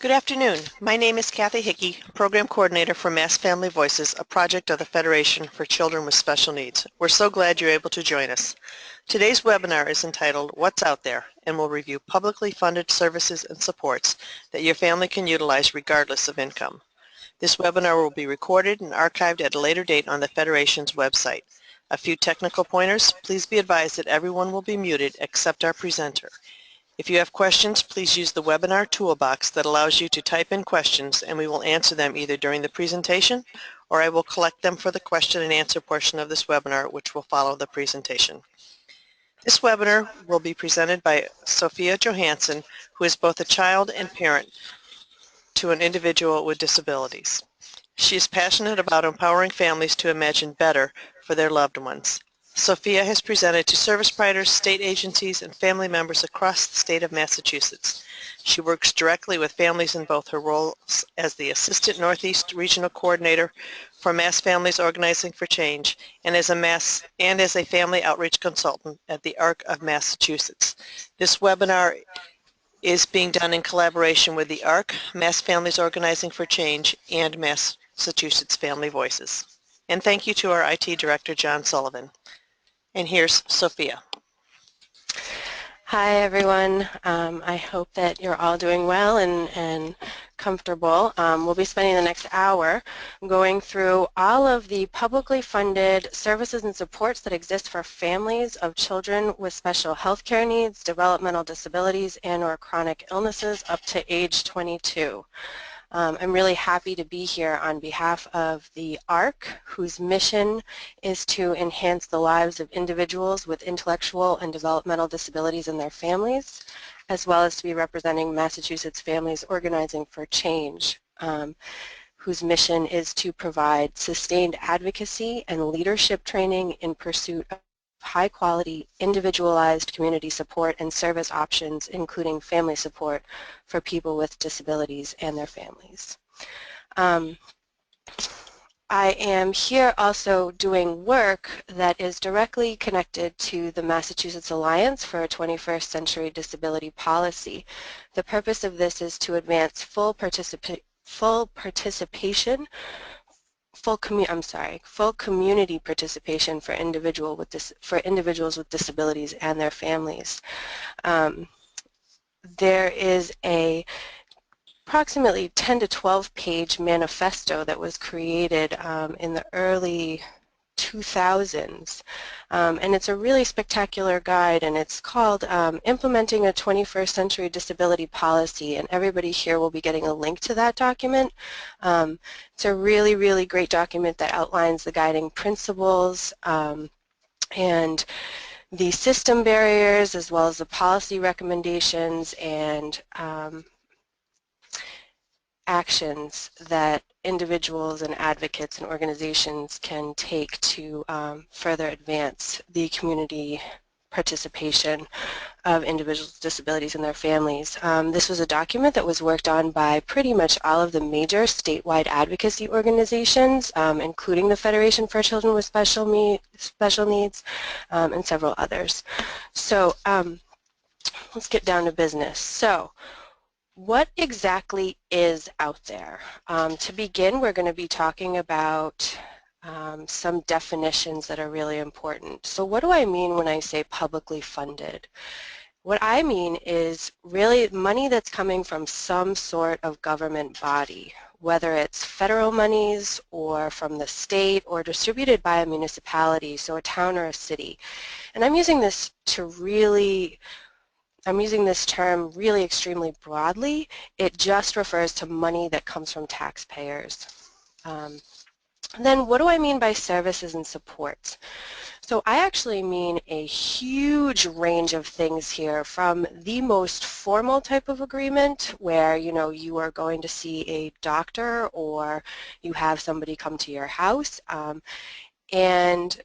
Good afternoon. My name is Kathy Hickey, Program Coordinator for Mass Family Voices, a project of the Federation for Children with Special Needs. We're so glad you're able to join us. Today's webinar is entitled What's Out There, and will review publicly funded services and supports that your family can utilize regardless of income. This webinar will be recorded and archived at a later date on the Federation's website. A few technical pointers. Please be advised that everyone will be muted except our presenter. If you have questions, please use the webinar toolbox that allows you to type in questions, and we will answer them either during the presentation or I will collect them for the question and answer portion of this webinar, which will follow the presentation. This webinar will be presented by Sophia Johansson, who is both a child and parent to an individual with disabilities. She is passionate about empowering families to imagine better for their loved ones. Sophia has presented to service providers, state agencies, and family members across the state of Massachusetts. She works directly with families in both her roles as the Assistant Northeast Regional Coordinator for Mass Families Organizing for Change and as a family outreach consultant at the ARC of Massachusetts. This webinar is being done in collaboration with the ARC, Mass Families Organizing for Change, and Massachusetts Family Voices. And thank you to our IT Director, John Sullivan. And here's Sophia. Hi everyone. I hope that you're all doing well and comfortable. We'll be spending the next hour going through all of the publicly funded services and supports that exist for families of children with special health care needs, developmental disabilities, and or chronic illnesses up to age 22. I'm really happy to be here on behalf of the ARC, whose mission is to enhance the lives of individuals with intellectual and developmental disabilities and their families, as well as to be representing Massachusetts Families Organizing for Change, whose mission is to provide sustained advocacy and leadership training in pursuit of high-quality, individualized community support and service options, including family support for people with disabilities and their families. I am here also doing work that is directly connected to the Massachusetts Alliance for a 21st Century Disability Policy. The purpose of this is to advance full community participation for individuals with disabilities and their families. There is a approximately 10 to 12 page manifesto that was created in the early 2000s, and it's a really spectacular guide, and it's called Implementing a 21st Century Disability Policy, and everybody here will be getting a link to that document. It's a really, really great document that outlines the guiding principles and the system barriers, as well as the policy recommendations and actions that individuals and advocates and organizations can take to further advance the community participation of individuals with disabilities and their families. This was a document that was worked on by pretty much all of the major statewide advocacy organizations, including the Federation for Children with Special Needs, and several others. So let's get down to business. So what exactly is out there? To begin, we're going to be talking about some definitions that are really important. So what do I mean when I say publicly funded? What I mean is really money that's coming from some sort of government body, whether it's federal monies or from the state or distributed by a municipality, so a town or a city. And I'm using this term really extremely broadly. It just refers to money that comes from taxpayers. Then what do I mean by services and supports? So I actually mean a huge range of things here, from the most formal type of agreement where you are going to see a doctor or you have somebody come to your house, and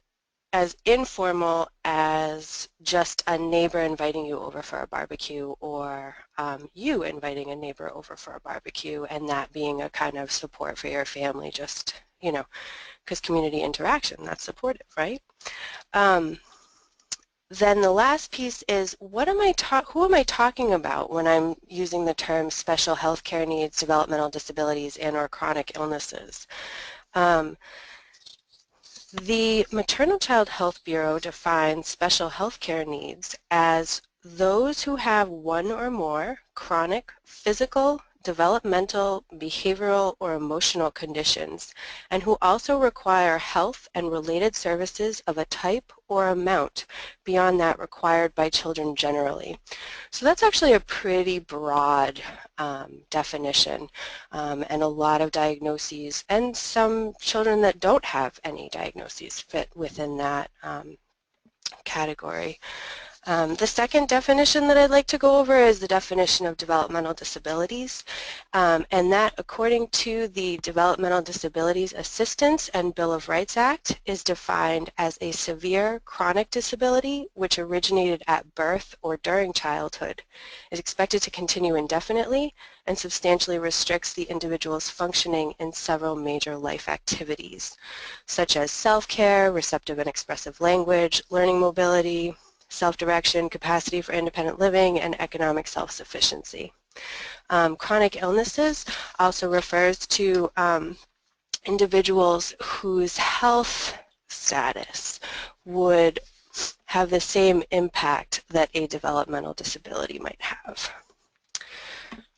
as informal as just a neighbor inviting you over for a barbecue, or you inviting a neighbor over for a barbecue, and that being a kind of support for your family, just, because community interaction, that's supportive, right? Then the last piece is, who am I talking about when I'm using the term special healthcare needs, developmental disabilities, and or chronic illnesses? The Maternal Child Health Bureau defines special healthcare needs as those who have one or more chronic physical, developmental, behavioral, or emotional conditions, and who also require health and related services of a type or amount beyond that required by children generally. So that's actually a pretty broad definition, and a lot of diagnoses, and some children that don't have any diagnoses fit within that category. The second definition that I'd like to go over is the definition of developmental disabilities, and that, according to the Developmental Disabilities Assistance and Bill of Rights Act, is defined as a severe chronic disability which originated at birth or during childhood, is expected to continue indefinitely, and substantially restricts the individual's functioning in several major life activities, such as self-care, receptive and expressive language, learning mobility, self-direction, capacity for independent living, and economic self-sufficiency. Chronic illnesses also refers to individuals whose health status would have the same impact that a developmental disability might have.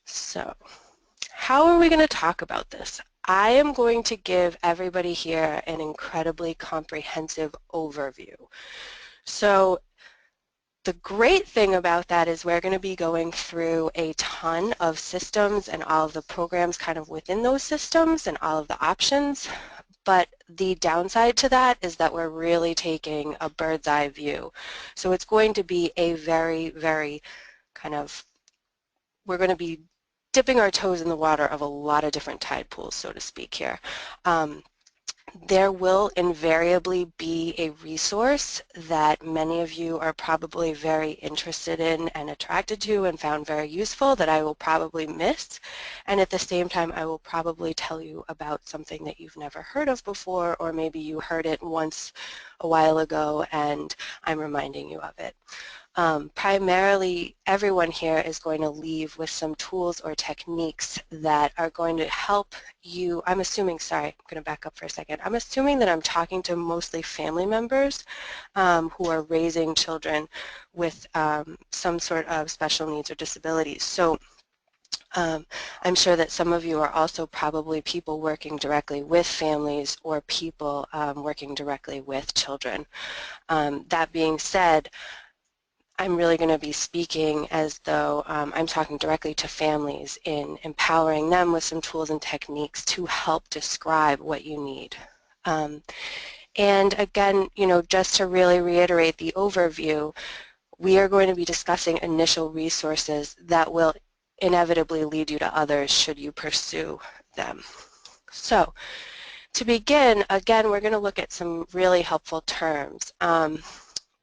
So, how are we going to talk about this? I am going to give everybody here an incredibly comprehensive overview. So, the great thing about that is we're going to be going through a ton of systems and all of the programs kind of within those systems and all of the options, but the downside to that is that we're really taking a bird's eye view. So it's going to be a very, very kind of, we're going to be dipping our toes in the water of a lot of different tide pools, so to speak here. There will invariably be a resource that many of you are probably very interested in and attracted to and found very useful that I will probably miss, and at the same time I will probably tell you about something that you've never heard of before, or maybe you heard it once a while ago and I'm reminding you of it. Primarily, everyone here is going to leave with some tools or techniques that are going to help you. I'm assuming, sorry, I'm going to back up for a second. I'm assuming that I'm talking to mostly family members who are raising children with some sort of special needs or disabilities. So I'm sure that some of you are also probably people working directly with families or people working directly with children. That being said, I'm really going to be speaking as though I'm talking directly to families in empowering them with some tools and techniques to help describe what you need. And again, you know, just to really reiterate the overview, we are going to be discussing initial resources that will inevitably lead you to others should you pursue them. So, to begin, again, we're going to look at some really helpful terms.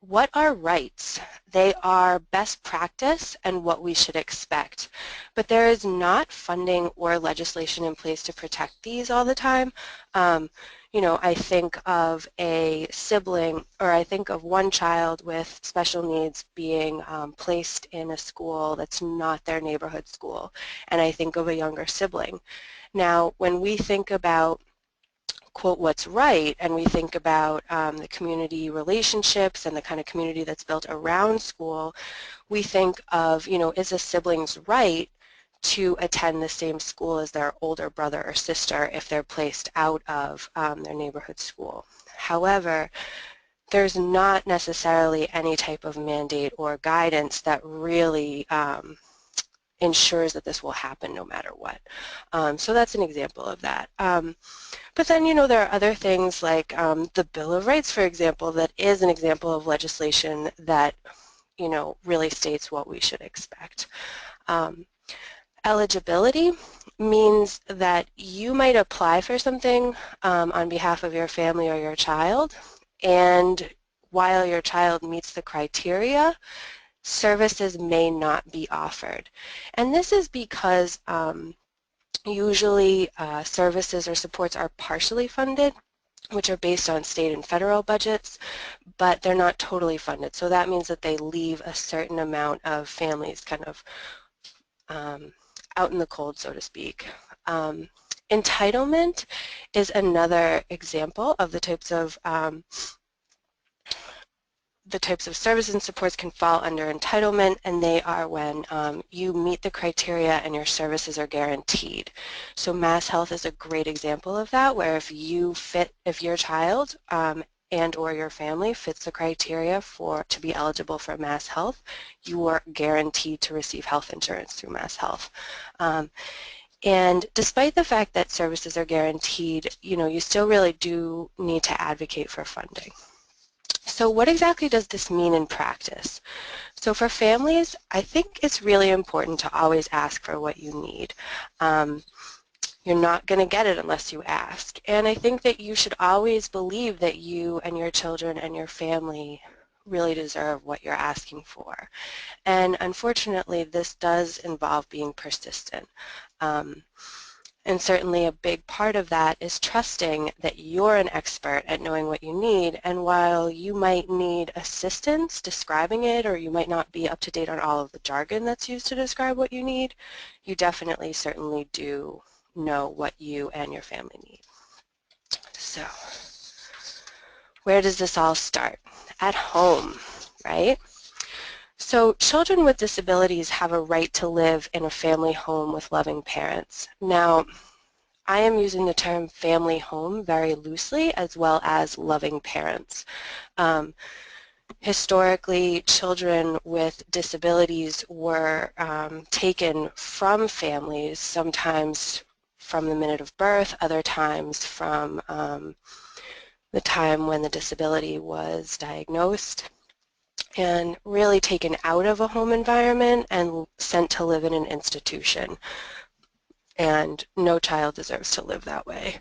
What are rights? They are best practice and what we should expect. But there is not funding or legislation in place to protect these all the time. You know, I think of a sibling, or I think of one child with special needs being placed in a school that's not their neighborhood school, and I think of a younger sibling. Now, when we think about quote what's right, and we think about the community relationships and the kind of community that's built around school, we think of, you know, is a sibling's right to attend the same school as their older brother or sister if they're placed out of their neighborhood school. However, there's not necessarily any type of mandate or guidance that really ensures that this will happen no matter what. So that's an example of that. But then, you know, there are other things like the Bill of Rights, for example, that is an example of legislation that, you know, really states what we should expect. Eligibility means that you might apply for something on behalf of your family or your child, and while your child meets the criteria, services may not be offered. And this is because usually services or supports are partially funded, which are based on state and federal budgets, but they're not totally funded. So that means that they leave a certain amount of families kind of out in the cold, so to speak. Entitlement is another example of the types of services and supports can fall under entitlement, and they are when you meet the criteria and your services are guaranteed. So MassHealth is a great example of that, where if your child and or your family fits the criteria to be eligible for MassHealth, you are guaranteed to receive health insurance through MassHealth. And despite the fact that services are guaranteed, you still really do need to advocate for funding. So what exactly does this mean in practice? So for families, I think it's really important to always ask for what you need. You're not going to get it unless you ask. And I think that you should always believe that you and your children and your family really deserve what you're asking for. And unfortunately, this does involve being persistent. And certainly a big part of that is trusting that you're an expert at knowing what you need, and while you might need assistance describing it, or you might not be up to date on all of the jargon that's used to describe what you need, you definitely certainly do know what you and your family need. So where does this all start? At home, right? So children with disabilities have a right to live in a family home with loving parents. Now, I am using the term family home very loosely, as well as loving parents. Historically, children with disabilities were taken from families, sometimes from the minute of birth, other times from the time when the disability was diagnosed, and really taken out of a home environment and sent to live in an institution. And no child deserves to live that way.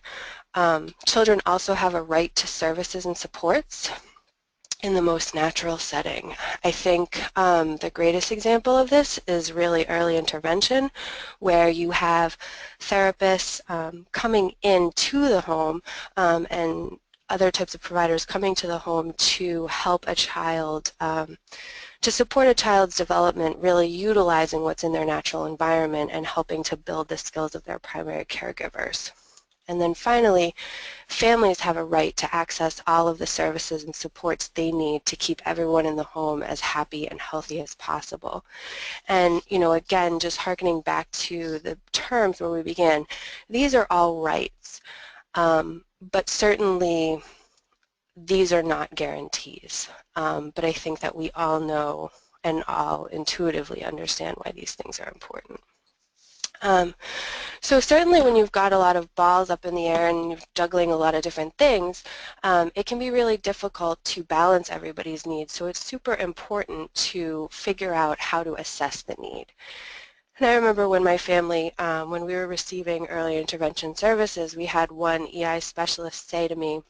Children also have a right to services and supports in the most natural setting. I think the greatest example of this is really early intervention, where you have therapists coming into the home and other types of providers coming to the home to help a child, to support a child's development, really utilizing what's in their natural environment and helping to build the skills of their primary caregivers. And then finally, families have a right to access all of the services and supports they need to keep everyone in the home as happy and healthy as possible. And, again, just hearkening back to the terms where we began, these are all rights, but certainly these are not guarantees. But I think that we all know and all intuitively understand why these things are important. So certainly when you've got a lot of balls up in the air and you're juggling a lot of different things, it can be really difficult to balance everybody's needs. So it's super important to figure out how to assess the need. And I remember when my family, when we were receiving early intervention services, we had one EI specialist say to me,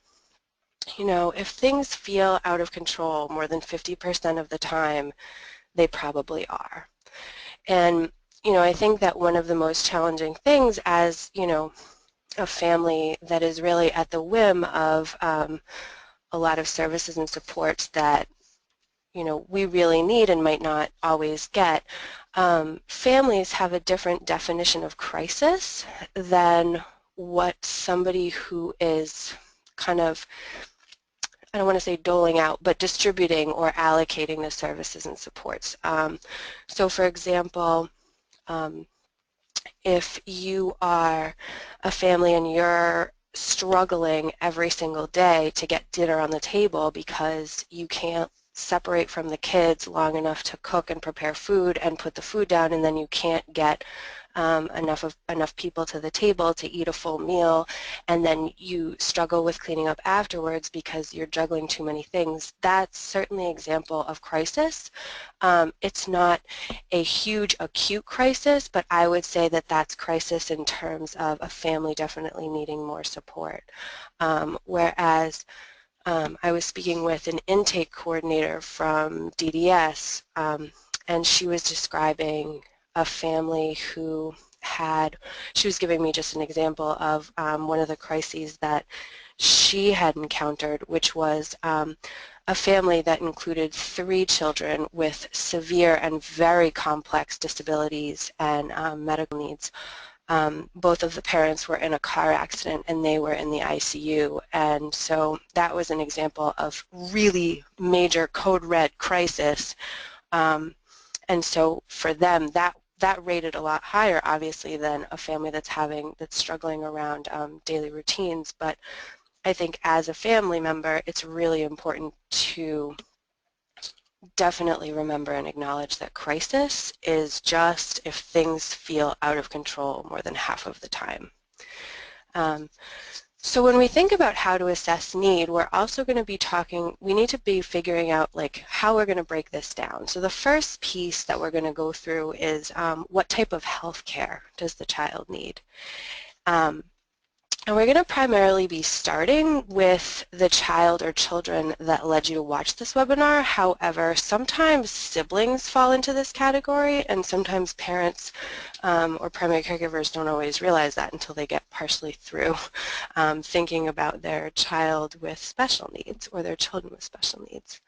if things feel out of control more than 50% of the time, they probably are. And I think that one of the most challenging things as, a family that is really at the whim of a lot of services and supports that, we really need and might not always get, families have a different definition of crisis than what somebody who is kind of, I don't want to say doling out, but distributing or allocating the services and supports. So for example, if you are a family and you're struggling every single day to get dinner on the table because you can't separate from the kids long enough to cook and prepare food and put the food down, and then you can't get enough people to the table to eat a full meal, and then you struggle with cleaning up afterwards because you're juggling too many things, that's certainly an example of crisis. It's not a huge acute crisis, but I would say that that's crisis in terms of a family definitely needing more support. Whereas I was speaking with an intake coordinator from DDS, and she was describing a family who she was giving me just an example of one of the crises that she had encountered, which was a family that included 3 children with severe and very complex disabilities and medical needs. Both of the parents were in a car accident and they were in the ICU, and so that was an example of really major code red crisis, and so for them that rated a lot higher obviously than a family that's struggling around daily routines. But I think as a family member it's really important to definitely remember and acknowledge that crisis is just if things feel out of control more than half of the time. So when we think about how to assess need, we're also going to be we need to be figuring out like how we're going to break this down. So the first piece that we're going to go through is what type of health care does the child need? And we're going to primarily be starting with the child or children that led you to watch this webinar. However, sometimes siblings fall into this category, and sometimes parents or primary caregivers don't always realize that until they get partially through thinking about their child with special needs or their children with special needs.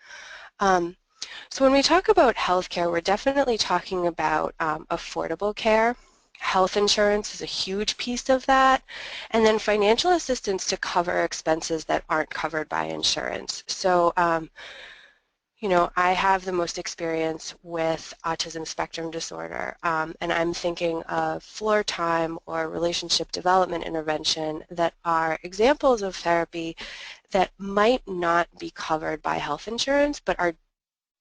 So when we talk about healthcare, we're definitely talking about affordable care. Health insurance is a huge piece of that, and then financial assistance to cover expenses that aren't covered by insurance. So, you know, I have the most experience with autism spectrum disorder, and I'm thinking of floor time or relationship development intervention that are examples of therapy that might not be covered by health insurance, but are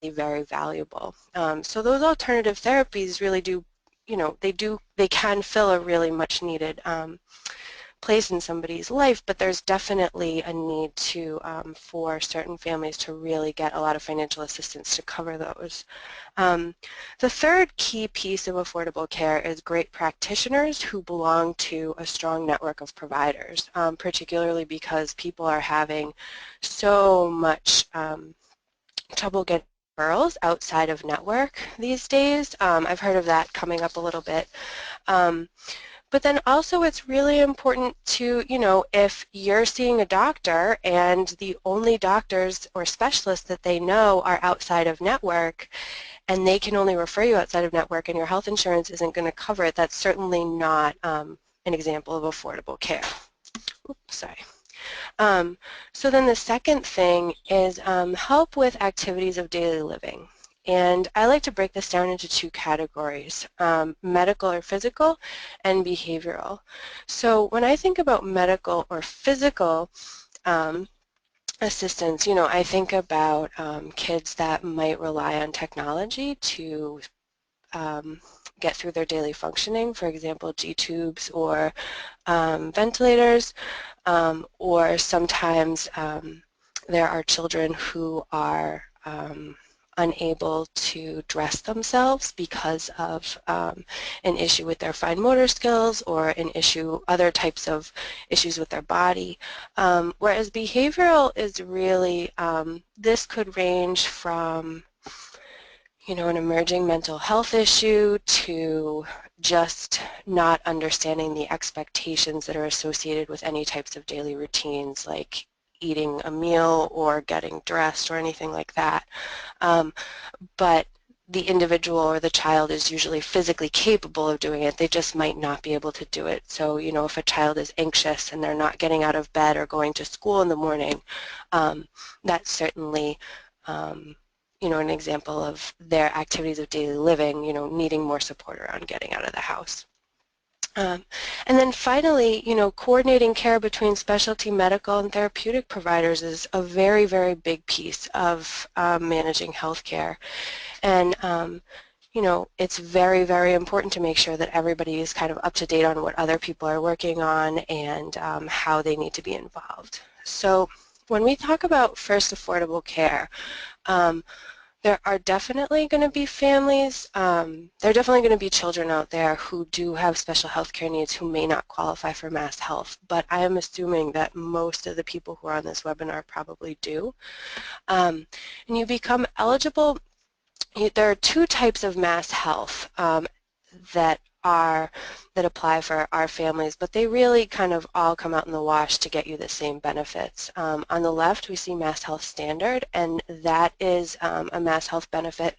very valuable. So those alternative therapies really do, you know, they can fill a really much needed place in somebody's life, but there's definitely a need to for certain families to really get a lot of financial assistance to cover those. The third key piece of affordable care is great practitioners who belong to a strong network of providers, particularly because people are having so much trouble getting referrals outside of network these days. I've heard of that coming up a little bit. But then also it's really important to, you know, if you're seeing a doctor and the only doctors or specialists that they know are outside of network and they can only refer you outside of network and your health insurance isn't going to cover it, that's certainly not an example of affordable care. Oops, sorry. So then the second thing is help with activities of daily living. And I like to break this down into 2 categories, medical or physical and behavioral. So when I think about medical or physical assistance, you know, I think about kids that might rely on technology to get through their daily functioning, for example, G-tubes or ventilators, or sometimes there are children who are unable to dress themselves because of an issue with their fine motor skills or other types of issues with their body. Whereas behavioral is really, this could range from, you know, an emerging mental health issue to just not understanding the expectations that are associated with any types of daily routines like eating a meal or getting dressed or anything like that. But the individual or the child is usually physically capable of doing it, they just might not be able to do it. So, you know, if a child is anxious and they're not getting out of bed or going to school in the morning, that's certainly you know, an example of their activities of daily living, you know, needing more support around getting out of the house. And then finally, you know, coordinating care between specialty medical and therapeutic providers is a very, very big piece of managing healthcare. And you know, it's very, very important to make sure that everybody is kind of up to date on what other people are working on and how they need to be involved. So when we talk about first affordable care, there are definitely going to be families, there are definitely going to be children out there who do have special health care needs who may not qualify for MassHealth, but I am assuming that most of the people who are on this webinar probably do. And you become eligible, there are 2 types of MassHealth that are that apply for our families, but they really kind of all come out in the wash to get you the same benefits. On the left, we see MassHealth Standard, and that is a MassHealth benefit.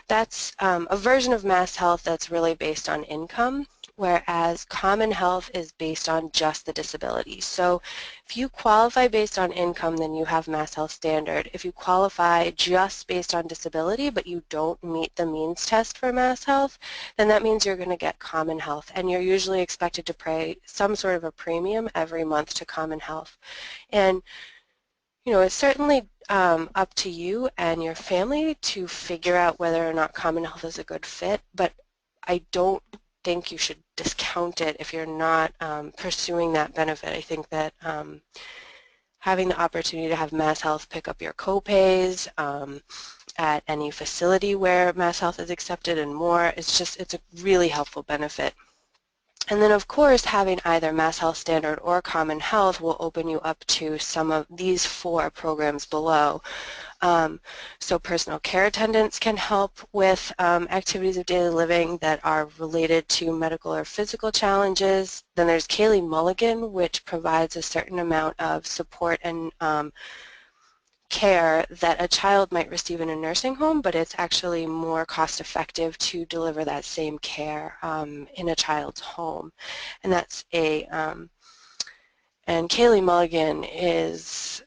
That's a version of MassHealth that's really based on income, whereas Common Health is based on just the disability. So if you qualify based on income, then you have MassHealth Standard. If you qualify just based on disability, but you don't meet the means test for MassHealth, then that means you're going to get Common Health, and you're usually expected to pay some sort of a premium every month to Common Health. And you know, it's certainly up to you and your family to figure out whether or not Common Health is a good fit, but I don't think you should discount it if you're not pursuing that benefit. I think that having the opportunity to have MassHealth pick up your co-pays at any facility where MassHealth is accepted and more, it's a really helpful benefit. And then, of course, having either MassHealth Standard or Common Health will open you up to some of these 4 programs below. So personal care attendants can help with activities of daily living that are related to medical or physical challenges. Then there's Kaylee Mulligan, which provides a certain amount of support and care that a child might receive in a nursing home, but it's actually more cost-effective to deliver that same care in a child's home. And that's and Kaylee Mulligan is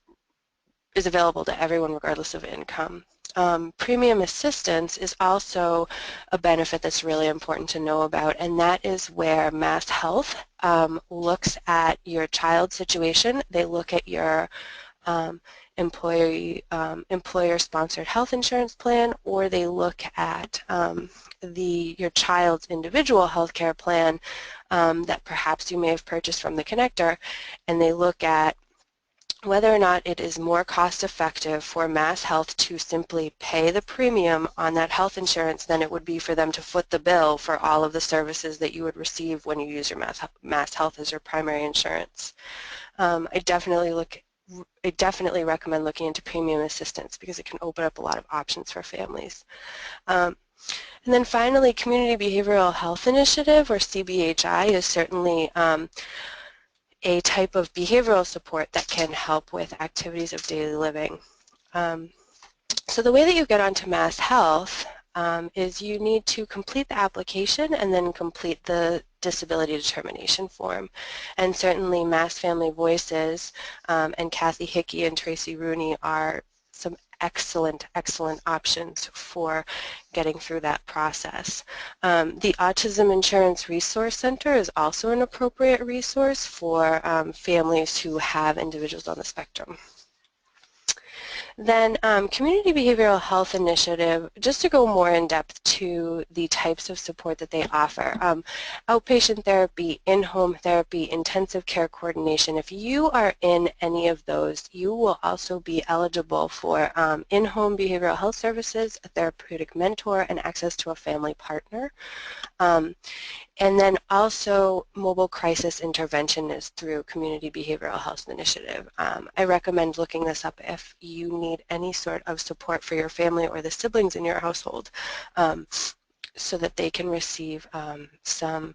available to everyone regardless of income. Premium assistance is also a benefit that's really important to know about, and that is where MassHealth looks at your child's situation. They look at your employer-sponsored health insurance plan, or they look at your child's individual health care plan that perhaps you may have purchased from the connector, and they look at whether or not it is more cost-effective for MassHealth to simply pay the premium on that health insurance than it would be for them to foot the bill for all of the services that you would receive when you use your MassHealth as your primary insurance. I definitely recommend looking into premium assistance because it can open up a lot of options for families. And then finally, Community Behavioral Health Initiative, or CBHI, is certainly a type of behavioral support that can help with activities of daily living. So the way that you get onto MassHealth is you need to complete the application and then complete the disability determination form. And certainly Mass Family Voices and Kathy Hickey and Tracy Rooney are some excellent options for getting through that process. The Autism Insurance Resource Center is also an appropriate resource for families who have individuals on the spectrum. Then Community Behavioral Health Initiative, just to go more in depth to the types of support that they offer. Outpatient therapy, in-home therapy, intensive care coordination. If you are in any of those, you will also be eligible for in-home behavioral health services, a therapeutic mentor, and access to a family partner. And then also mobile crisis intervention is through Community Behavioral Health Initiative. I recommend looking this up if you need any sort of support for your family or the siblings in your household so that they can receive some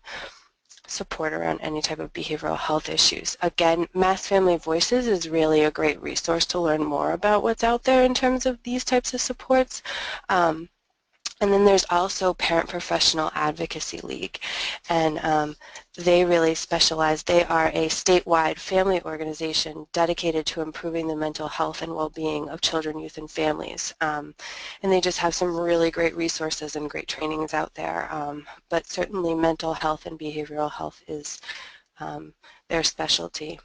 support around any type of behavioral health issues. Again, Mass Family Voices is really a great resource to learn more about what's out there in terms of these types of supports. And then there's also Parent Professional Advocacy League, and they really specialize. They are a statewide family organization dedicated to improving the mental health and well-being of children, youth, and families. And they just have some really great resources and great trainings out there. But certainly mental health and behavioral health is their specialty.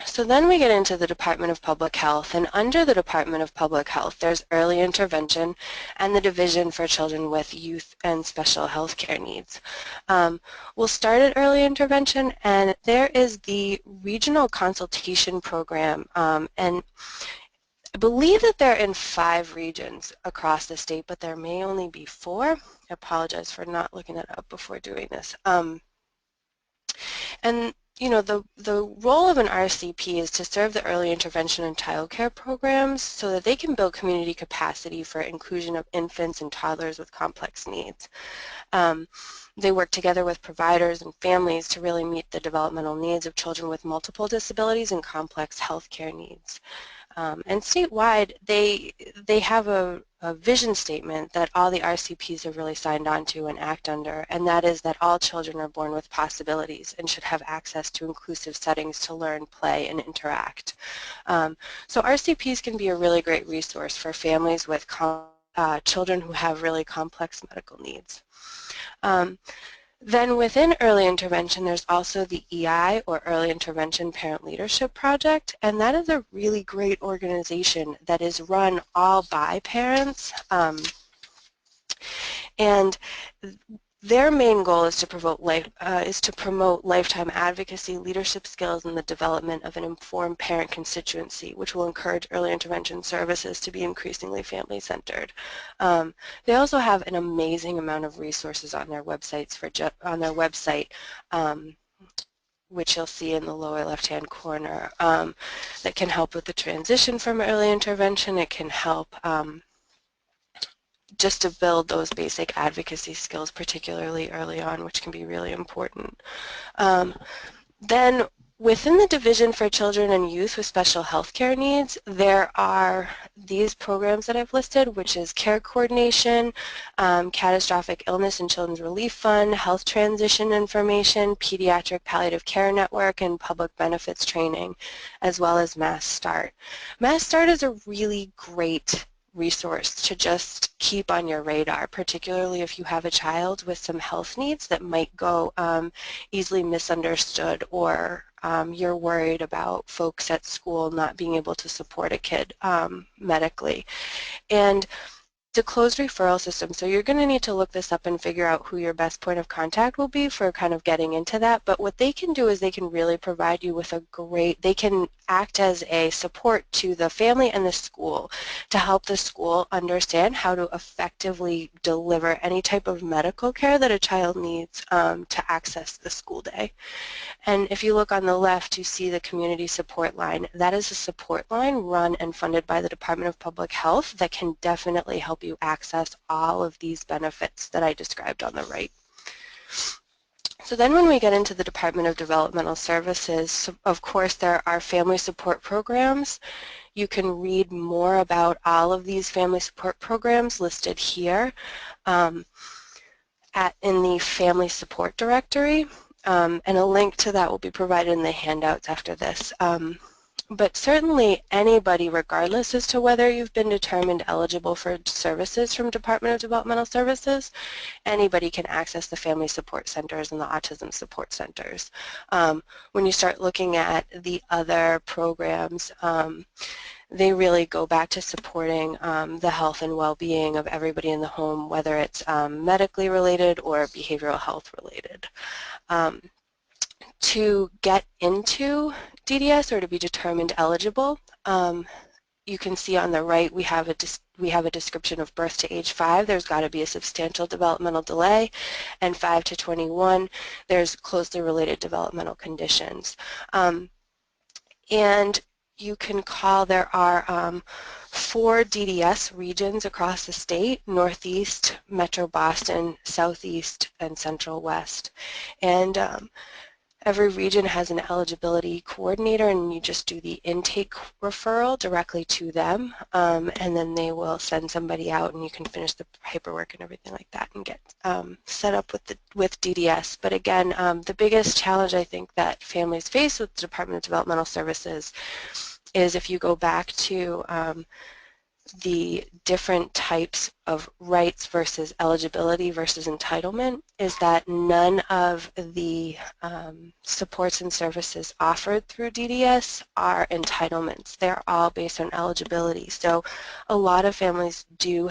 So then we get into the Department of Public Health, and under the Department of Public Health there's early intervention and the Division for Children with Youth and Special Health Care Needs. We'll start at early intervention, and there is the Regional Consultation Program, and I believe that they're in 5 regions across the state, but there may only be 4. I apologize for not looking that up before doing this. And the role of an RCP is to serve the early intervention and child care programs so that they can build community capacity for inclusion of infants and toddlers with complex needs. They work together with providers and families to really meet the developmental needs of children with multiple disabilities and complex health care needs. And statewide, they have a vision statement that all the RCPs have really signed on to and act under, and that is that all children are born with possibilities and should have access to inclusive settings to learn, play, and interact. So RCPs can be a really great resource for families with children who have really complex medical needs. Then within early intervention, there's also the EI, or Early Intervention Parent Leadership Project, and that is a really great organization that is run all by parents. And their main goal is to promote lifetime advocacy, leadership skills, and the development of an informed parent constituency, which will encourage early intervention services to be increasingly family-centered. They also have an amazing amount of resources on their website, which you'll see in the lower left-hand corner, that can help with the transition from early intervention. It can help just to build those basic advocacy skills, particularly early on, which can be really important. Then within the Division for Children and Youth with Special Health Care Needs, there are these programs that I've listed, which is Care Coordination, Catastrophic Illness and Children's Relief Fund, Health Transition Information, Pediatric Palliative Care Network, and Public Benefits Training, as well as Mass Start. Mass Start is a really great resource to just keep on your radar, particularly if you have a child with some health needs that might go easily misunderstood, or you're worried about folks at school not being able to support a kid medically. And it's a closed referral system, so you're going to need to look this up and figure out who your best point of contact will be for kind of getting into that. But what they can do is they can really provide you with they can act as a support to the family and the school to help the school understand how to effectively deliver any type of medical care that a child needs to access the school day. And if you look on the left, you see the community support line. That is a support line run and funded by the Department of Public Health that can definitely help you access all of these benefits that I described on the right. So then when we get into the Department of Developmental Services, of course there are family support programs. You can read more about all of these family support programs listed here in the Family Support Directory. And a link to that will be provided in the handouts after this. But certainly anybody, regardless as to whether you've been determined eligible for services from Department of Developmental Services, anybody can access the Family Support Centers and the Autism Support Centers. When you start looking at the other programs, they really go back to supporting the health and well-being of everybody in the home, whether it's medically related or behavioral health related. To get into DDS or to be determined eligible, you can see on the right we have a description of birth to age 5. There's got to be a substantial developmental delay, and 5 to 21 there's closely related developmental conditions. And you can call, there are 4 DDS regions across the state: Northeast, Metro Boston, Southeast, and Central West. And every region has an eligibility coordinator, and you just do the intake referral directly to them, and then they will send somebody out and you can finish the paperwork and everything like that and get set up with DDS. But again, the biggest challenge I think that families face with the Department of Developmental Services is, if you go back to the different types of rights versus eligibility versus entitlement, is that none of the supports and services offered through DDS are entitlements. They're all based on eligibility. So a lot of families do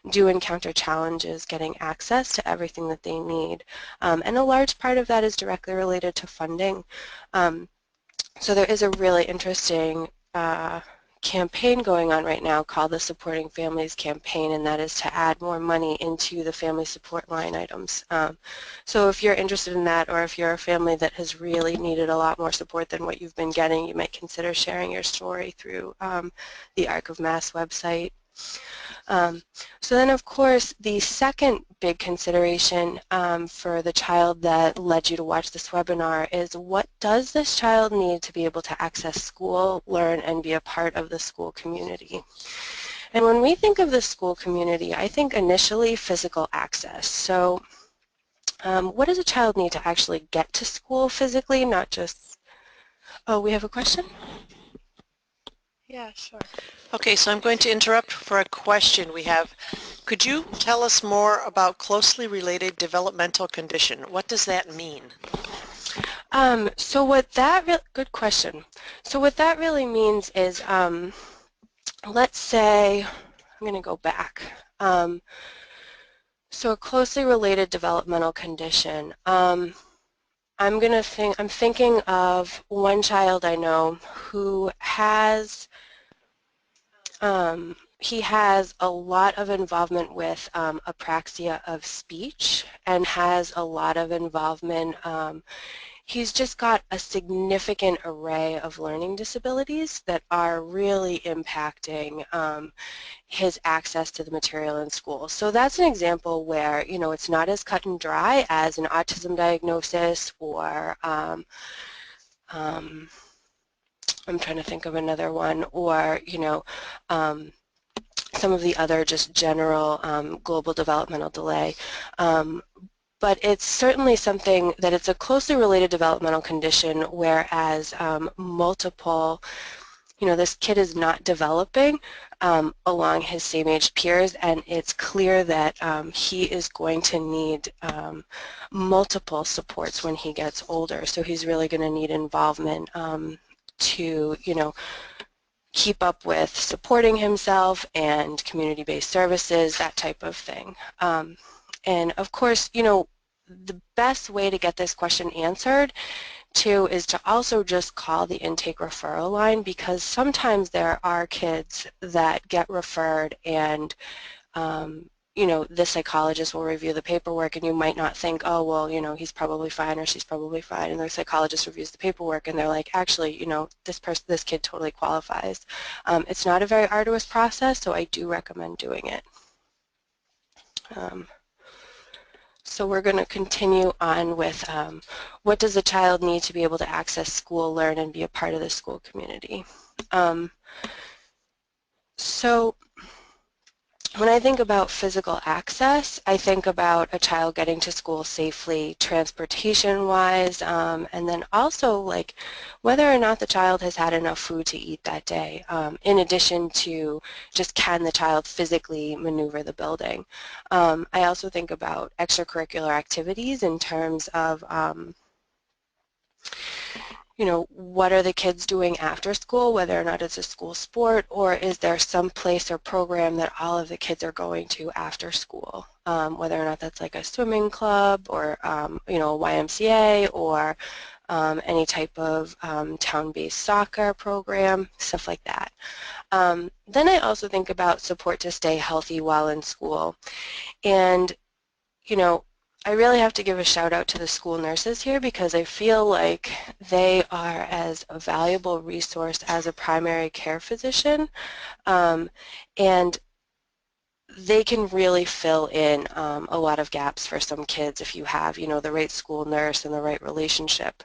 encounter challenges getting access to everything that they need. And a large part of that is directly related to funding. So there is a really interesting campaign going on right now called the Supporting Families campaign, and that is to add more money into the family support line items. So if you're interested in that, or if you're a family that has really needed a lot more support than what you've been getting, you might consider sharing your story through the Arc of Mass website. So then, of course, the second big consideration for the child that led you to watch this webinar is, what does this child need to be able to access school, learn, and be a part of the school community? And when we think of the school community, I think initially physical access. So what does a child need to actually get to school physically, not just... Oh, we have a question? Yeah, sure. Okay, so I'm going to interrupt for a question we have. Could you tell us more about closely related developmental condition? What does that mean? So what that, good question. So what that really means is, let's say, I'm going to go back. So a closely related developmental condition. I'm thinking of one child I know who has, he has a lot of involvement with apraxia of speech, and has a lot of involvement. He's just got a significant array of learning disabilities that are really impacting his access to the material in school. So that's an example where, you know, it's not as cut and dry as an autism diagnosis, or I'm trying to think of another one, or, you know, some of the other just general global developmental delay. But it's certainly something that it's a closely related developmental condition, whereas multiple, you know, this kid is not developing along his same age peers, and it's clear that he is going to need multiple supports when he gets older. So he's really going to need involvement to, you know, keep up with supporting himself and community-based services, that type of thing. And of course, you know, the best way to get this question answered too is to also just call the intake referral line, because sometimes there are kids that get referred, and you know, the psychologist will review the paperwork, and you might not think, oh, well, you know, he's probably fine or she's probably fine, and the psychologist reviews the paperwork and they're like, actually, you know, this kid totally qualifies. It's not a very arduous process, so I do recommend doing it. So we're going to continue on with what does a child need to be able to access school, learn, and be a part of the school community. So when I think about physical access, I think about a child getting to school safely, transportation-wise, and then also like whether or not the child has had enough food to eat that day, in addition to just can the child physically maneuver the building. I also think about extracurricular activities in terms of you know, what are the kids doing after school, whether or not it's a school sport, or is there some place or program that all of the kids are going to after school, whether or not that's like a swimming club, or you know, a YMCA, or any type of town-based soccer program, stuff like that. Then I also think about support to stay healthy while in school. And, you know, I really have to give a shout out to the school nurses here, because I feel like they are as a valuable resource as a primary care physician, and they can really fill in a lot of gaps for some kids if you have, you know, the right school nurse and the right relationship.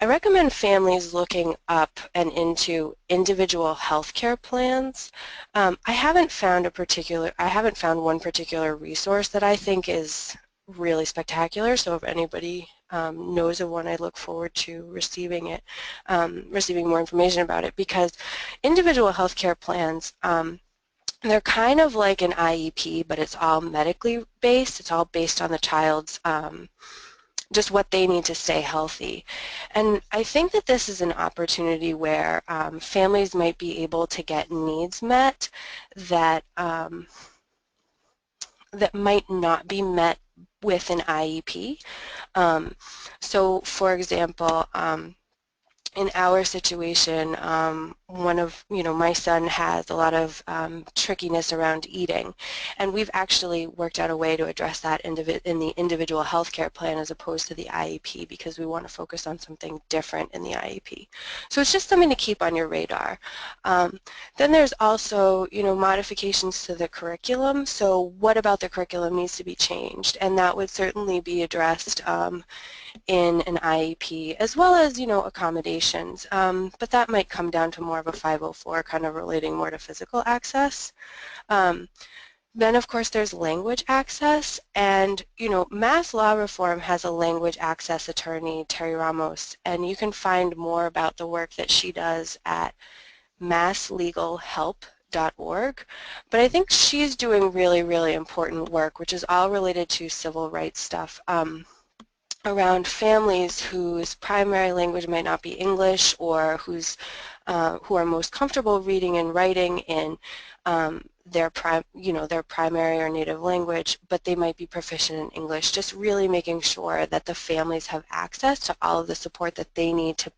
I recommend families looking up and into individual health care plans. I haven't found one particular resource that I think is really spectacular, so if anybody knows of one, I look forward to receiving more information about it, because individual health care plans, they're kind of like an IEP, but it's all medically based. It's all based on the child's just what they need to stay healthy. And I think that this is an opportunity where families might be able to get needs met that that might not be met with an IEP. So for example, in our situation, my son has a lot of trickiness around eating, and we've actually worked out a way to address that in the individual healthcare plan as opposed to the IEP, because we want to focus on something different in the IEP. So it's just something to keep on your radar. Then there's also, modifications to the curriculum. So what about the curriculum needs to be changed? And that would certainly be addressed in an IEP, as well as, accommodations. But that might come down to more of a 504, kind of relating more to physical access. Then, of course, there's language access, and, Mass Law Reform has a language access attorney, Terry Ramos, and you can find more about the work that she does at masslegalhelp.org. But I think she's doing really, really important work, which is all related to civil rights stuff. Around families whose primary language might not be English, or who are most comfortable reading and writing in their primary or native language, but they might be proficient in English. Just really making sure that the families have access to all of the support that they need to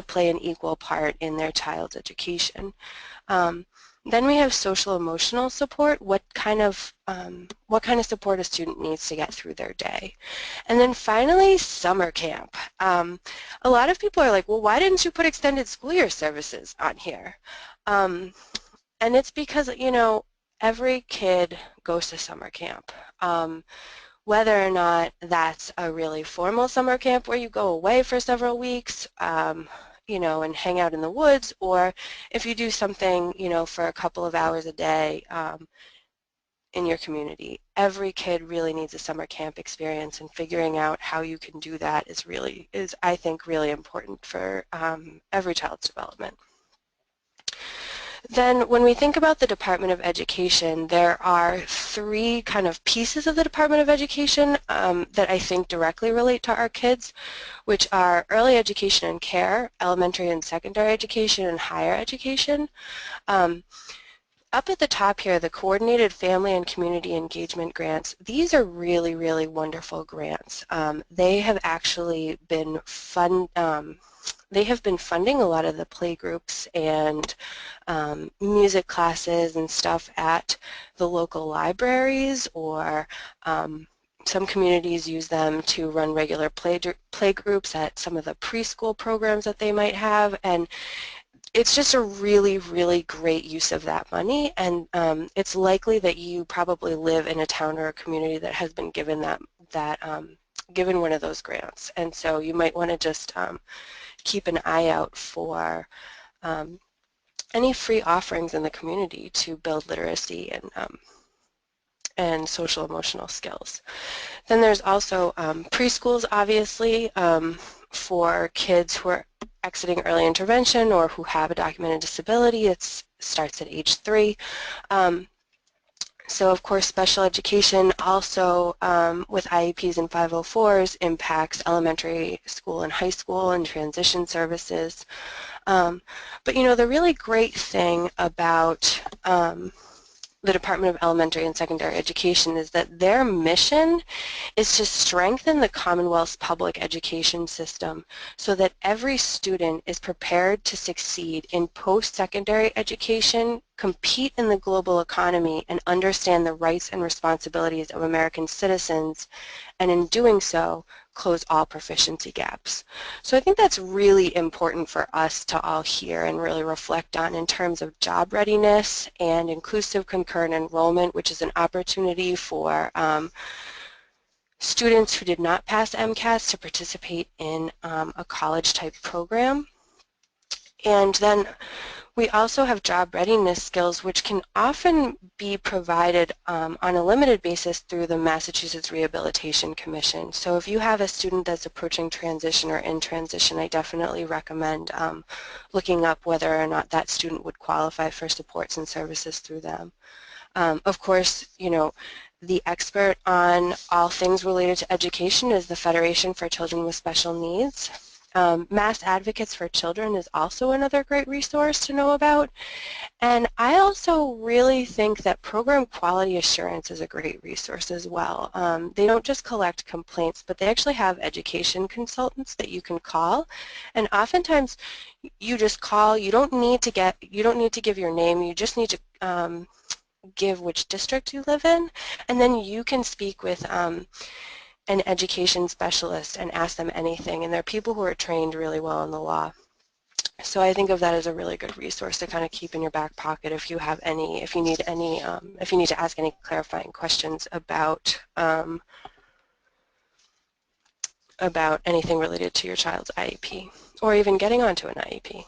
play an equal part in their child's education. Then we have social emotional support, what kind of support a student needs to get through their day. And then finally, summer camp. A lot of people are like, well, why didn't you put extended school year services on here? And it's because, every kid goes to summer camp. Whether or not that's a really formal summer camp where you go away for several weeks, and hang out in the woods, or if you do something, for a couple of hours a day in your community. Every kid really needs a summer camp experience, and figuring out how you can do that is I think, really important for every child's development. Then when we think about the Department of Education, there are three kind of pieces of the Department of Education that I think directly relate to our kids, which are early education and care, elementary and secondary education, and higher education. Up at the top here, the Coordinated Family and Community Engagement Grants, these are really, really wonderful grants. They have actually been they have been funding a lot of the play groups and music classes and stuff at the local libraries, or some communities use them to run regular play groups at some of the preschool programs that they might have, and it's just a really, really great use of that money, and it's likely that you probably live in a town or a community that has been given given one of those grants, and so you might want to just keep an eye out for any free offerings in the community to build literacy and social emotional skills. Then there's also preschools, obviously, for kids who are exiting early intervention or who have a documented disability. It starts at age 3. So of course special education also with IEPs and 504s impacts elementary school and high school and transition services. But the really great thing about the Department of Elementary and Secondary Education is that their mission is to strengthen the Commonwealth's public education system so that every student is prepared to succeed in post-secondary education, compete in the global economy, and understand the rights and responsibilities of American citizens, and in doing so, close all proficiency gaps. So I think that's really important for us to all hear and really reflect on in terms of job readiness and inclusive concurrent enrollment, which is an opportunity for students who did not pass MCAS to participate in a college-type program. And then we also have job readiness skills, which can often be provided on a limited basis through the Massachusetts Rehabilitation Commission. So if you have a student that's approaching transition or in transition, I definitely recommend looking up whether or not that student would qualify for supports and services through them. Of course, the expert on all things related to education is the Federation for Children with Special Needs. Mass Advocates for Children is also another great resource to know about. And I also really think that program quality assurance is a great resource as well. They don't just collect complaints, but they actually have education consultants that you can call. And oftentimes you just call, you don't need to give your name, you just need to give which district you live in, and then you can speak with an education specialist and ask them anything. And they're people who are trained really well in the law. So I think of that as a really good resource to kind of keep in your back pocket if you have any, if you need to ask any clarifying questions about anything related to your child's IEP, or even getting onto an IEP.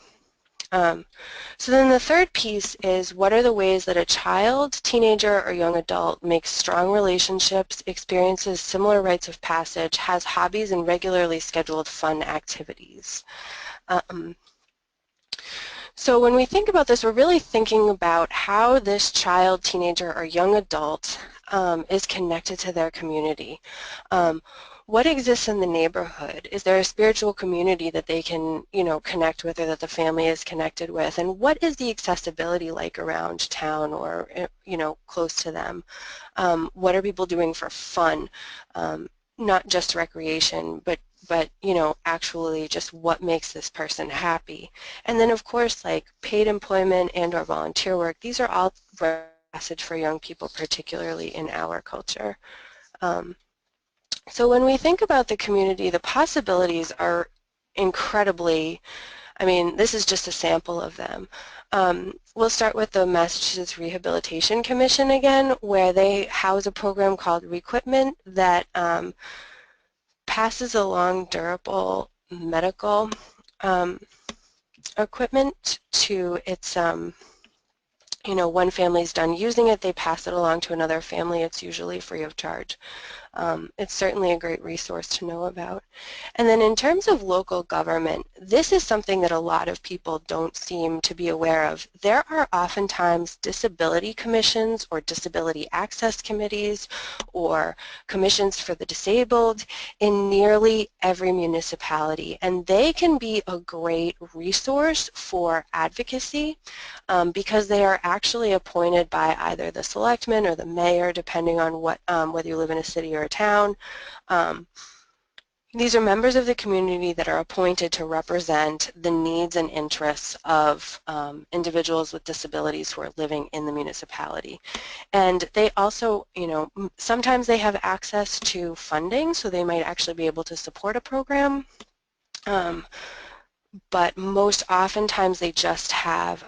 So then the third piece is, what are the ways that a child, teenager, or young adult makes strong relationships, experiences similar rites of passage, has hobbies, and regularly scheduled fun activities? So when we think about this, we're really thinking about how this child, teenager, or young adult is connected to their community. What exists in the neighborhood? Is there a spiritual community that they can, connect with, or that the family is connected with? And what is the accessibility like around town or, close to them? What are people doing for fun? Not just recreation, but actually just what makes this person happy. And then of course, like paid employment and or volunteer work, these are all message for young people, particularly in our culture. So when we think about the community, the possibilities are incredibly, this is just a sample of them. We'll start with the Massachusetts Rehabilitation Commission again, where they house a program called Requipment that passes along durable medical equipment to its, one family's done using it, they pass it along to another family. It's usually free of charge. It's certainly a great resource to know about. And then in terms of local government, this is something that a lot of people don't seem to be aware of. There are oftentimes disability commissions or disability access committees or commissions for the disabled in nearly every municipality, and they can be a great resource for advocacy because they are actually appointed by either the selectman or the mayor, depending on whether you live in a city or a town. These are members of the community that are appointed to represent the needs and interests of individuals with disabilities who are living in the municipality. And they also, sometimes they have access to funding, so they might actually be able to support a program. But most oftentimes they just have,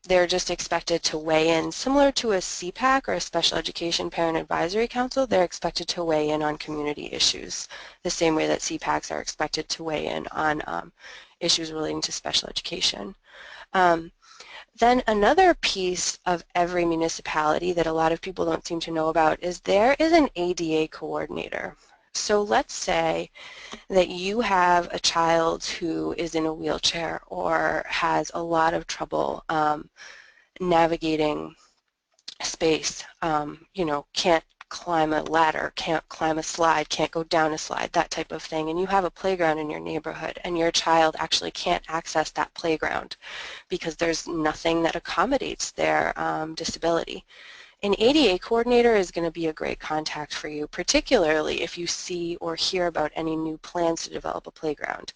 they're just expected to weigh in, similar to a CPAC or a Special Education Parent Advisory Council. They're expected to weigh in on community issues the same way that CPACs are expected to weigh in on issues relating to special education. Then another piece of every municipality that a lot of people don't seem to know about is there is an ADA coordinator. So let's say that you have a child who is in a wheelchair or has a lot of trouble navigating space, can't climb a ladder, can't climb a slide, can't go down a slide, that type of thing, and you have a playground in your neighborhood and your child actually can't access that playground because there's nothing that accommodates their disability. An ADA coordinator is going to be a great contact for you, particularly if you see or hear about any new plans to develop a playground.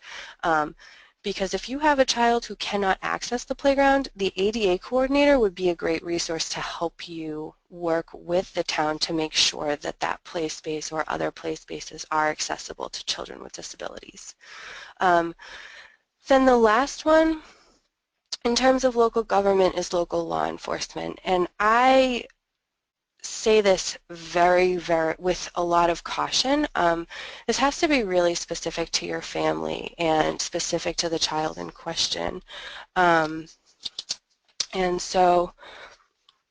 Because if you have a child who cannot access the playground, the ADA coordinator would be a great resource to help you work with the town to make sure that that play space or other play spaces are accessible to children with disabilities. Then the last one, in terms of local government, is local law enforcement. And I say this with a lot of caution. This has to be really specific to your family and specific to the child in question. And so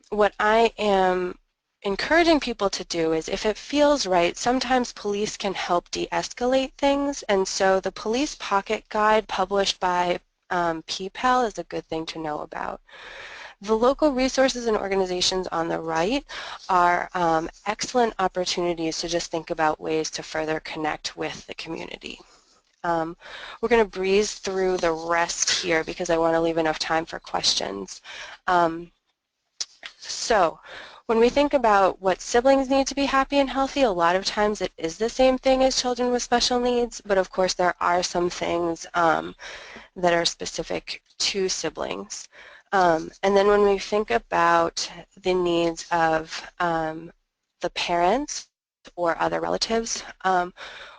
what I am encouraging people to do is, if it feels right, sometimes police can help de-escalate things, and so the police pocket guide published by Peepal is a good thing to know about. The local resources and organizations on the right are excellent opportunities to just think about ways to further connect with the community. We're going to breeze through the rest here because I want to leave enough time for questions. So when we think about what siblings need to be happy and healthy, a lot of times it is the same thing as children with special needs, but of course there are some things that are specific to siblings. And then when we think about the needs of the parents or other relatives,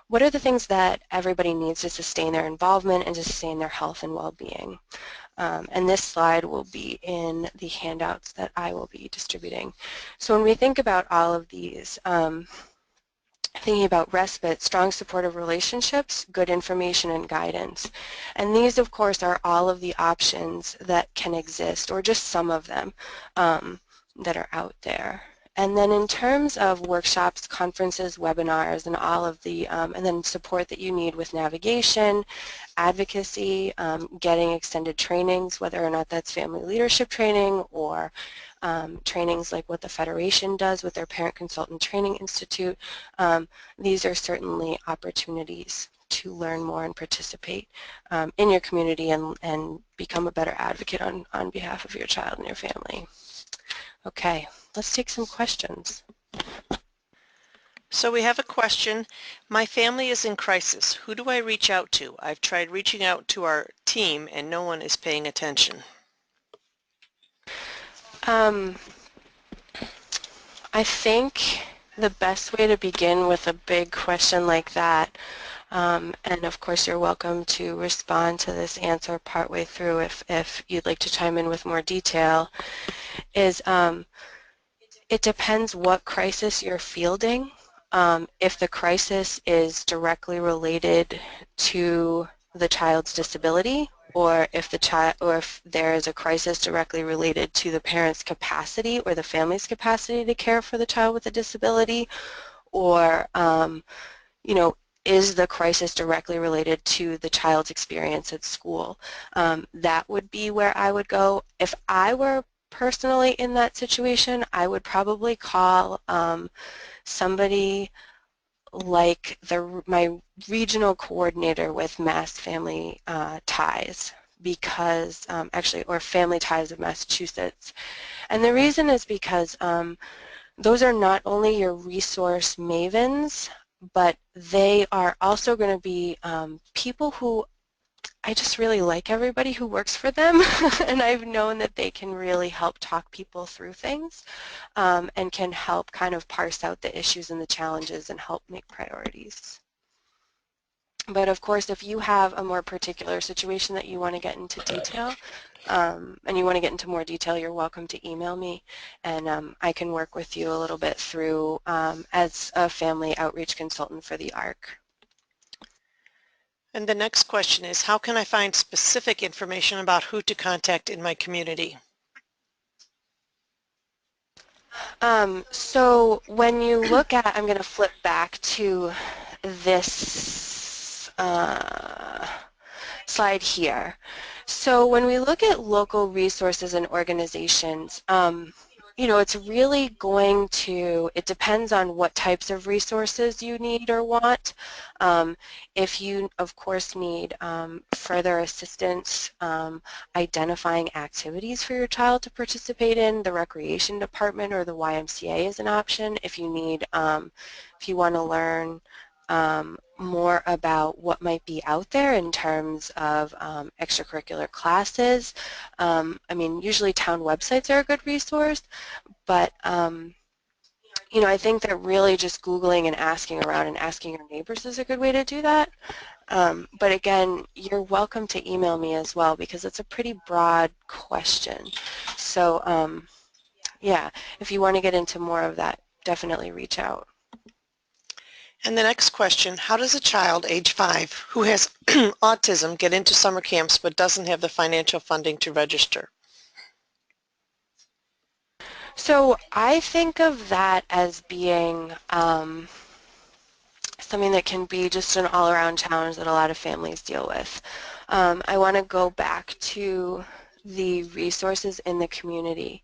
what are the things that everybody needs to sustain their involvement and to sustain their health and well-being? And this slide will be in the handouts that I will be distributing. So when we think about all of these, thinking about respite, strong supportive relationships, good information and guidance. And these, of course, are all of the options that can exist, or just some of them that are out there. And then in terms of workshops, conferences, webinars, and all of the, and then support that you need with navigation, advocacy, getting extended trainings, whether or not that's family leadership training or trainings like what the Federation does with their Parent Consultant Training Institute. These are certainly opportunities to learn more and participate in your community and become a better advocate on behalf of your child and your family. Okay, let's take some questions. So we have a question. My family is in crisis. Who do I reach out to? I've tried reaching out to our team and no one is paying attention. I think the best way to begin with a big question like that, and of course you're welcome to respond to this answer partway through if you'd like to chime in with more detail, is it depends what crisis you're fielding. If the crisis is directly related to the child's disability, or if there is a crisis directly related to the parent's capacity or the family's capacity to care for the child with a disability, or you know, is the crisis directly related to the child's experience at school? That would be where I would go. If I were personally in that situation, I would probably call somebody like my regional coordinator with Mass Family Ties, because actually, or Family Ties of Massachusetts. And the reason is because those are not only your resource mavens, but they are also going to be people who I just really like everybody who works for them, and I've known that they can really help talk people through things and can help kind of parse out the issues and the challenges and help make priorities. But of course, if you have a more particular situation that you want to get into detail, and you want to get into more detail, you're welcome to email me, and I can work with you a little bit through as a family outreach consultant for the ARC. And the next question is, how can I find specific information about who to contact in my community? So when you look at, I'm going to flip back to this slide here. So when we look at local resources and organizations, you know, it's really going to, it depends on what types of resources you need or want. If you, of course, need further assistance identifying activities for your child to participate in, the recreation department or the YMCA is an option. If you need, if you want to learn more about what might be out there in terms of extracurricular classes. I mean, usually town websites are a good resource, but you know, I think that really just Googling and asking around and asking your neighbors is a good way to do that. But again, you're welcome to email me as well because it's a pretty broad question. So yeah, if you want to get into more of that, definitely reach out. And the next question, how does a child age 5 who has autism get into summer camps but doesn't have the financial funding to register? So I think of that as being something that can be just an all-around challenge that a lot of families deal with. I want to go back to the resources in the community.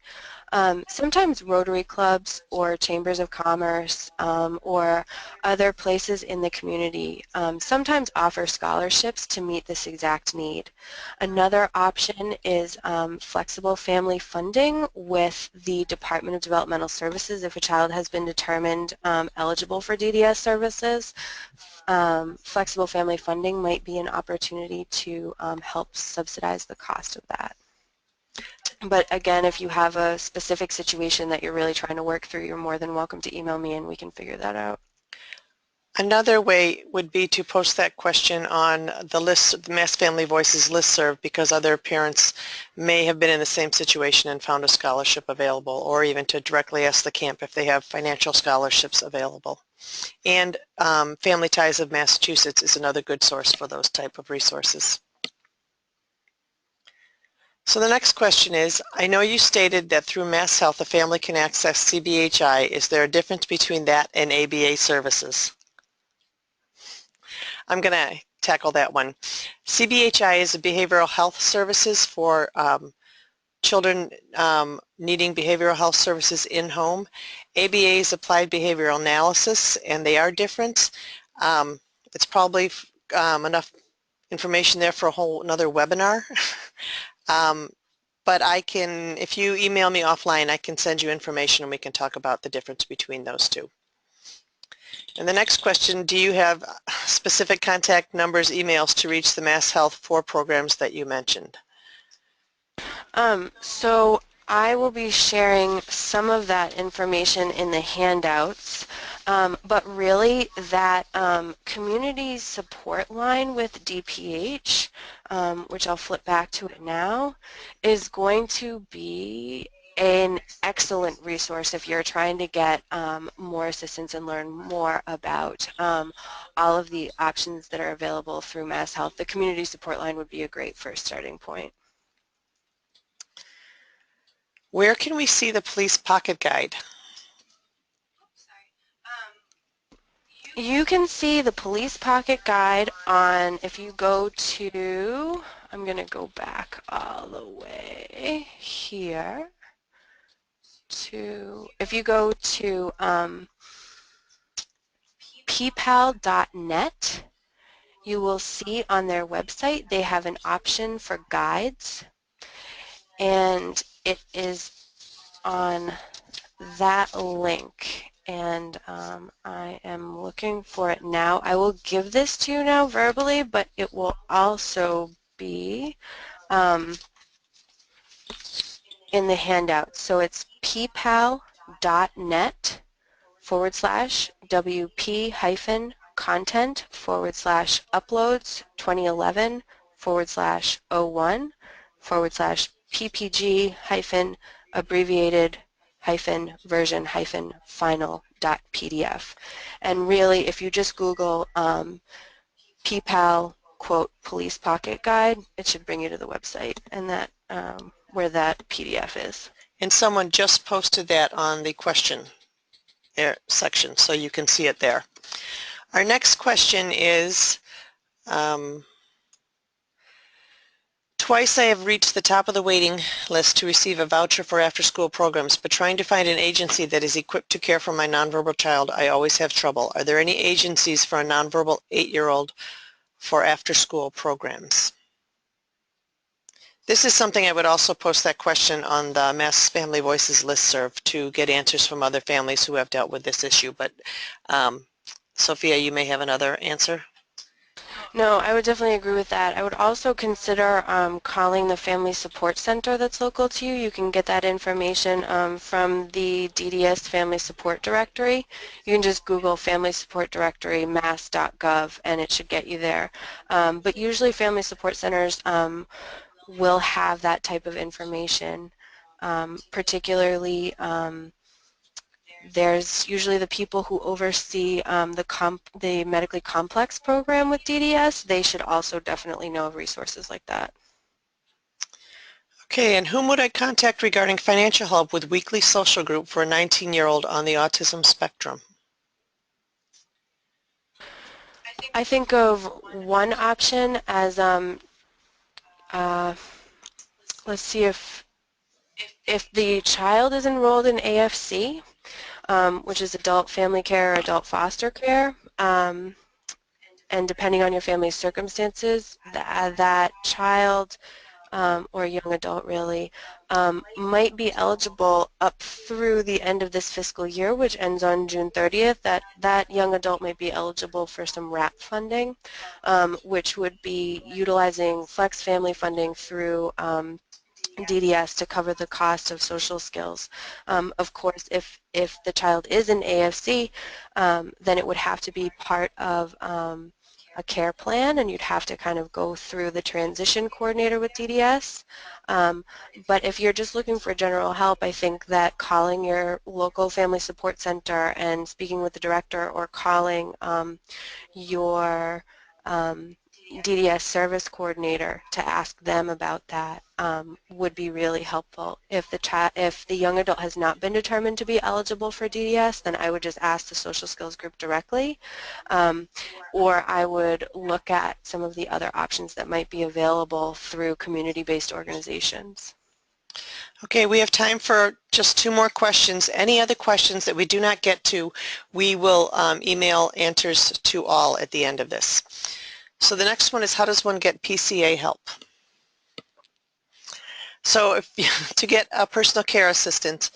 Sometimes Rotary clubs or chambers of commerce or other places in the community sometimes offer scholarships to meet this exact need. Another option is flexible family funding with the Department of Developmental Services if a child has been determined eligible for DDS services. Flexible family funding might be an opportunity to help subsidize the cost of that. But again, if you have a specific situation that you're really trying to work through, you're more than welcome to email me and we can figure that out. Another way would be to post that question on the list, the Mass Family Voices listserv, because other parents may have been in the same situation and found a scholarship available, or even to directly ask the camp if they have financial scholarships available. And Family Ties of Massachusetts is another good source for those type of resources. So the next question is, I know you stated that through MassHealth a family can access CBHI. Is there a difference between that and ABA services? I'm going to tackle that one. CBHI is a behavioral health services for children needing behavioral health services in-home. ABA is applied behavioral analysis, and they are different. It's probably enough information there for a whole another webinar. But I can, if you email me offline, I can send you information and we can talk about the difference between those two. And the next question, do you have specific contact numbers, emails to reach the MassHealth 4 programs that you mentioned? So I will be sharing some of that information in the handouts, but really that community support line with DPH, which I'll flip back to it now, is going to be an excellent resource if you're trying to get more assistance and learn more about all of the options that are available through MassHealth. The community support line would be a great first starting point. Where can we see the police pocket guide? You can see the police pocket guide on, if you go to, I'm going to go back all the way here to, if you go to Peepal.net, you will see on their website they have an option for guides, and it is on that link, and I am looking for it now. I will give this to you now verbally, but it will also be in the handout. So it's peepal.net/WP-content/uploads 2011/01/PPG- abbreviated version-final.pdf. And really, if you just Google Peepal police pocket guide, it should bring you to the website and that where that PDF is. And someone just posted that on the question section, so you can see it there. Our next question is, twice I have reached the top of the waiting list to receive a voucher for after-school programs, but trying to find an agency that is equipped to care for my nonverbal child, I always have trouble. Are there any agencies for a nonverbal 8-year-old for after-school programs? This is something I would also post that question on the Mass Family Voices listserv to get answers from other families who have dealt with this issue. But Sophia, you may have another answer. No, I would definitely agree with that. I would also consider calling the Family Support Center that's local to you. You can get that information from the DDS Family Support Directory. You can just Google Family Support Directory mass.gov and it should get you there. But usually Family Support Centers will have that type of information, particularly there's usually the people who oversee the medically complex program with DDS. They should also definitely know of resources like that. Okay, and whom would I contact regarding financial help with weekly social group for a 19-year-old on the autism spectrum? I think of one option as, let's see If the child is enrolled in AFC, which is adult family care or adult foster care, and depending on your family's circumstances, that child or young adult really, might be eligible up through the end of this fiscal year, which ends on June 30th. That young adult might be eligible for some RAP funding, which would be utilizing flex family funding through DDS to cover the cost of social skills. Of course, if the child is in AFC, then it would have to be part of a care plan, and you'd have to kind of go through the transition coordinator with DDS. But if you're just looking for general help, I think that calling your local family support center and speaking with the director, or calling your DDS service coordinator to ask them about that would be really helpful. If the young adult has not been determined to be eligible for DDS, then I would just ask the social skills group directly, or I would look at some of the other options that might be available through community-based organizations. Okay, we have time for just 2 more questions. Any other questions that we do not get to, we will email answers to all at the end of this. So the next one is, how does one get PCA help? So to get a personal care assistant,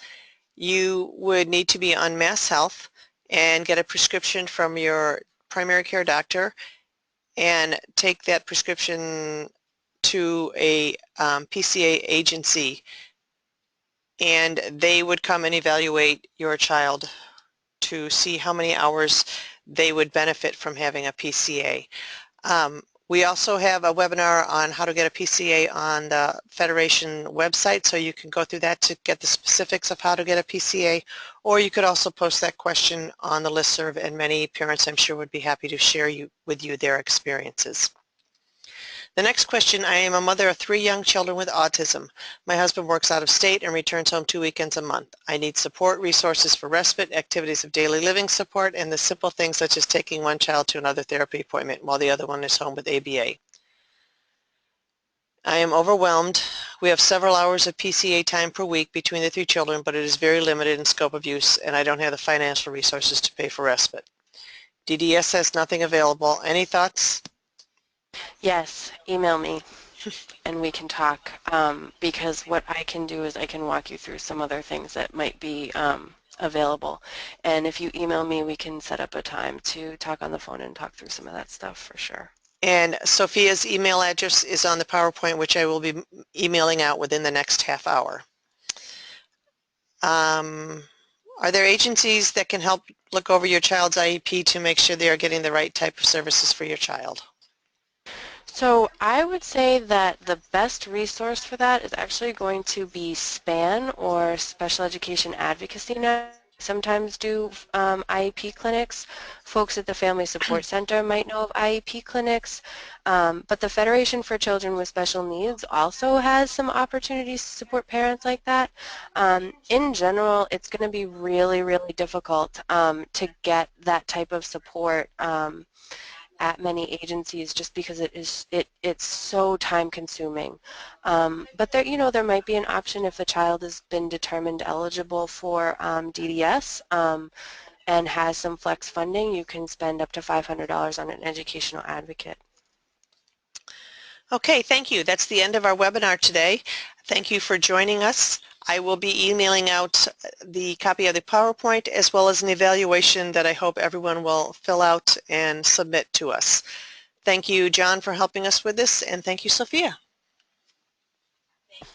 you would need to be on MassHealth and get a prescription from your primary care doctor and take that prescription to a PCA agency, and they would come and evaluate your child to see how many hours they would benefit from having a PCA. We also have a webinar on how to get a PCA on the Federation website, so you can go through that to get the specifics of how to get a PCA, or you could also post that question on the listserv, and many parents, I'm sure, would be happy to share with you their experiences. The next question: I am a mother of 3 young children with autism. My husband works out of state and returns home 2 weekends a month. I need support, resources for respite, activities of daily living support, and the simple things such as taking one child to another therapy appointment while the other one is home with ABA. I am overwhelmed. We have several hours of PCA time per week between the 3 children, but it is very limited in scope of use, and I don't have the financial resources to pay for respite. DDS has nothing available. Any thoughts? Yes, email me and we can talk, because what I can do is I can walk you through some other things that might be available. And if you email me, we can set up a time to talk on the phone and talk through some of that stuff for sure. And Sophia's email address is on the PowerPoint, which I will be emailing out within the next half hour. Are there agencies that can help look over your child's IEP to make sure they are getting the right type of services for your child? So I would say that the best resource for that is actually going to be SPAN, or Special Education Advocacy Network. Sometimes do IEP clinics. Folks at the Family Support Center might know of IEP clinics, but the Federation for Children with Special Needs also has some opportunities to support parents like that. In general, it's going to be really, really difficult to get that type of support at many agencies, just because it's so time consuming. But there might be an option if the child has been determined eligible for DDS and has some flex funding. You can spend up to $500 on an educational advocate. Okay, thank you. That's the end of our webinar today. Thank you for joining us. I will be emailing out the copy of the PowerPoint as well as an evaluation that I hope everyone will fill out and submit to us. Thank you, John, for helping us with this, and thank you, Sophia.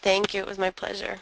Thank you. It was my pleasure.